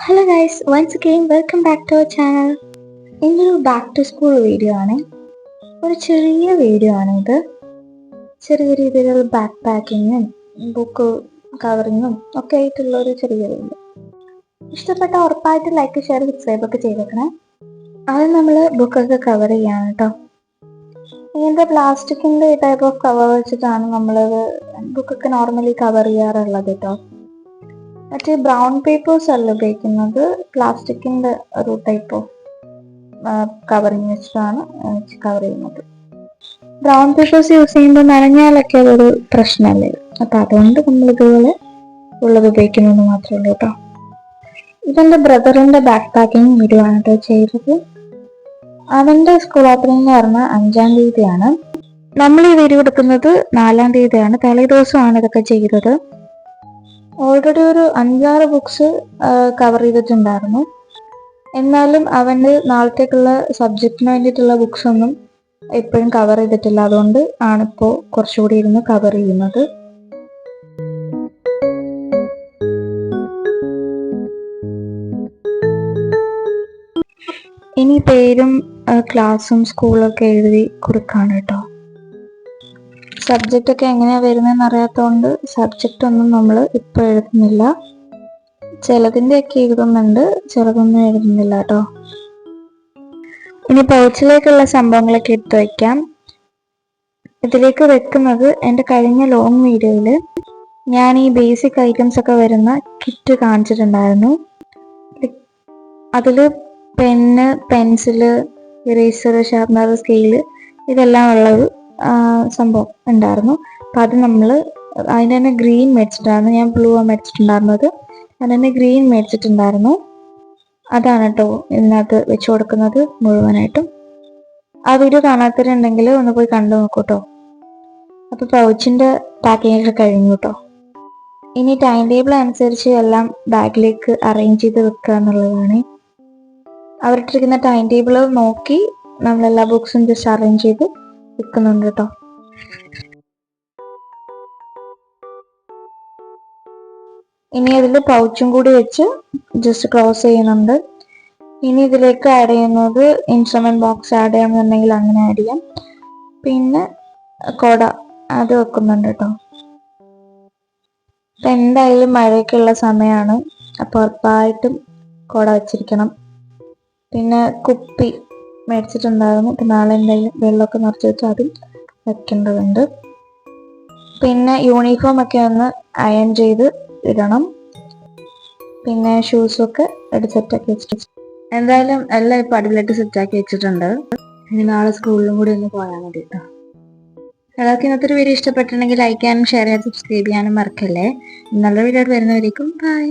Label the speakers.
Speaker 1: Hello guys, once again welcome back to our channel. ഇതൊരു back to school video ആണ്. ഒരു ചെറിയ video ആണ് ഇത്. ചെറിയ രീതിയിലുള്ള ബാക്ക് പാക്കിങ്ങും ബുക്ക് കവറിങ്ങും ഒക്കെ ആയിട്ടുള്ള ഒരു ചെറിയ വീഡിയോ. ഇഷ്ടപ്പെട്ട ഉറപ്പായിട്ട് ലൈക്ക്, ഷെയർ, സബ്സ്ക്രൈബ് ഒക്കെ ചെയ്തേക്കണേ. അത് നമ്മൾ ബുക്കൊക്കെ കവർ ചെയ്യാണ് കേട്ടോ. ഇങ്ങനത്തെ പ്ലാസ്റ്റിക്കിൻ്റെ ടൈപ്പ് ഓഫ് കവർ വെച്ചിട്ടാണ് നമ്മൾ ബുക്കൊക്കെ നോർമലി കവർ ചെയ്യാറുള്ളത് കേട്ടോ. മറ്റേ ബ്രൗൺ പേപ്പേഴ്സ് അല്ല ഉപയോഗിക്കുന്നത്, പ്ലാസ്റ്റിക്കിൻ്റെ ഒരു ടൈപ്പ് ഓഫ് കവറിങ് വെച്ചിട്ടാണ് കവർ ചെയ്യുന്നത്. ബ്രൗൺ പേപ്പേഴ്സ് യൂസ് ചെയ്യുമ്പോൾ നനഞ്ഞാലൊക്കെ അതൊരു പ്രശ്നമല്ലേ, അപ്പം അതുകൊണ്ട് നമ്മൾ ഇതുപോലെ ഉള്ളത് ഉപയോഗിക്കുന്നത് മാത്രമേ ഉള്ളൂ കേട്ടോ. ഇതെൻ്റെ ബ്രദറിൻ്റെ ബാക്ക് പാക്കിങ് വീഡിയോ ആണ് കേട്ടോ ചെയ്തത്. അവൻ്റെ സ്കൂൾ ഓപ്പണിംഗ് എന്ന് പറഞ്ഞാൽ 5-ാം തീയതിയാണ്. നമ്മൾ ഈ വീഡിയോ എടുക്കുന്നത് 4-ാം തീയതിയാണ്. തലേ ദിവസമാണ് ഇതൊക്കെ ചെയ്തത്. ഓൾറെഡി ഒരു 5-6 ബുക്സ് കവർ ചെയ്തിട്ടുണ്ടായിരുന്നു. എന്നാലും അവൻ്റെ നാളത്തേക്കുള്ള സബ്ജക്റ്റിന് വേണ്ടിയിട്ടുള്ള ബുക്സ് ഒന്നും എപ്പോഴും കവർ ചെയ്തിട്ടില്ല. അതുകൊണ്ട് ആണിപ്പോൾ കുറച്ചുകൂടി ഇരുന്ന് കവർ ചെയ്യുന്നത്. ഇനി പേരും ക്ലാസ്സും സ്കൂളൊക്കെ എഴുതി കൊടുക്കാണ് കേട്ടോ. സബ്ജക്റ്റ് ഒക്കെ എങ്ങനെയാണ് വരുന്നതെന്ന് അറിയാത്തതുകൊണ്ട് സബ്ജക്റ്റ് ഒന്നും നമ്മൾ ഇപ്പോൾ എഴുതുന്നില്ല. ചിലതിൻ്റെ ഒക്കെ എഴുതുന്നുണ്ട്, ചിലതൊന്നും എഴുതുന്നില്ല കേട്ടോ. ഇനി പൗച്ചിലേക്കുള്ള സംഭവങ്ങളൊക്കെ എടുത്ത് വയ്ക്കാം. ഇതിലേക്ക് വെക്കുന്നത് എൻ്റെ കഴിഞ്ഞ ലോങ് വീഡിയോയിൽ ഞാൻ ഈ ബേസിക് ഐറ്റംസ് ഒക്കെ വരുന്ന കിറ്റ് കാണിച്ചിട്ടുണ്ടായിരുന്നു. അതിൽ pen, pencil, eraser, sharpener, scale ഇതെല്ലാം ഉള്ളത് സംഭവം ഉണ്ടായിരുന്നു. അപ്പം അത് നമ്മൾ അതിന് തന്നെ ഗ്രീൻ മേടിച്ചിട്ടുണ്ടായിരുന്നു. ഞാൻ ബ്ലൂ ആണ് മേടിച്ചിട്ടുണ്ടായിരുന്നത്. അതിന് തന്നെ ഗ്രീൻ മേടിച്ചിട്ടുണ്ടായിരുന്നു. അതാണ് കേട്ടോ ഇതിനകത്ത് വെച്ച് കൊടുക്കുന്നത് മുഴുവനായിട്ടും. ആ വീഡിയോ കാണാത്തവരുണ്ടെങ്കിൽ ഒന്ന് പോയി കണ്ടു നോക്കൂ കേട്ടോ. അപ്പോൾ പൗച്ചിൻ്റെ പാക്കിംഗ് ഒക്കെ കഴിഞ്ഞു കേട്ടോ. ഇനി ടൈം ടേബിൾ അനുസരിച്ച് എല്ലാം ബാഗിലേക്ക് അറേഞ്ച് ചെയ്ത് വെക്കുക എന്നുള്ളതാണ്. അവരിട്ടിരിക്കുന്ന ടൈം ടേബിൾ നോക്കി നമ്മളെല്ലാ ബുക്സും ജസ്റ്റ് അറേഞ്ച് ചെയ്ത് വെക്കുന്നുണ്ട് കേട്ടോ. ഇനി അതിൽ പൗച്ചും കൂടി വെച്ച് ജസ്റ്റ് ക്ലോസ് ചെയ്യുന്നുണ്ട്. ഇനി ഇതിലേക്ക് ആഡ് ചെയ്യുന്നത് ഇൻസ്ട്രുമെന്റ് ബോക്സ് ആഡ് ചെയ്യാമെന്നുണ്ടെങ്കിൽ അങ്ങനെ ആഡ് ചെയ്യാം. പിന്നെ കൊട അത് വെക്കുന്നുണ്ട് കേട്ടോ. അപ്പം എന്തായാലും മഴയൊക്കെയുള്ള സമയമാണ്, അപ്പോൾ ഉറപ്പായിട്ടും കൊട വെച്ചിരിക്കണം. പിന്നെ കുപ്പി മേടിച്ചിട്ടുണ്ടായിരുന്നു. അപ്പം നാളെ എന്തായാലും വെള്ളമൊക്കെ നിറച്ച് വെച്ച് അതും വെക്കേണ്ടതുണ്ട്. പിന്നെ യൂണിഫോം ഒക്കെ ഒന്ന് അയൺ ചെയ്ത് ഇടണം. പിന്നെ ഷൂസൊക്കെ സെറ്റാക്കി വെച്ചിട്ട് എന്തായാലും എല്ലാം ഇപ്പോൾ അടിപൊളിയായിട്ട് സെറ്റാക്കി വെച്ചിട്ടുണ്ട്. ഇനി നാളെ സ്കൂളിലും കൂടി ഒന്ന് പോയാൽ മതി കേട്ടോ. എല്ലാവർക്കും ഇന്നത്തെ ഒരു വീഡിയോ ഇഷ്ടപ്പെട്ടിട്ടുണ്ടെങ്കിൽ ലൈക്ക് ചെയ്യാനും ഷെയർ ചെയ്യാനും സബ്സ്ക്രൈബ് ചെയ്യാനും മറക്കല്ലേ. നല്ല വീഡിയോ ആയിട്ട് വരുന്നവരേക്കും ബൈ.